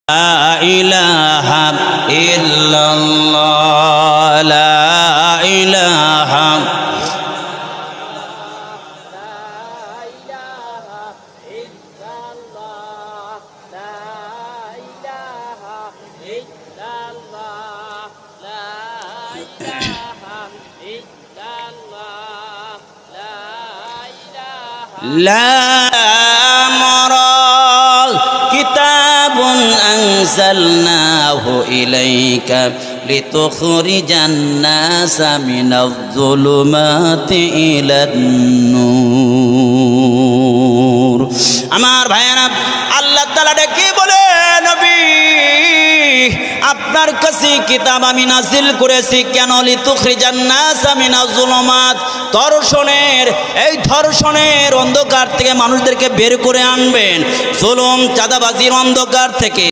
لا إله إلا الله لا إله لا مراد كتاب أنزلناه إليك لتخرج الناس من الظلمات إلى النور আমার ভাইরা আল্লাহ তাআলা ডেকে বলে নবী আপনার কাছে কিতাব আমি নাজিল করেছি কেন লিতুখরিজান নাস মিনাজ যুলুমাত ধর্ষণের অন্ধকার থেকে মানুষদেরকে বের করে আনবেন জুলুম চাঁদাবাজির অন্ধকার থেকে।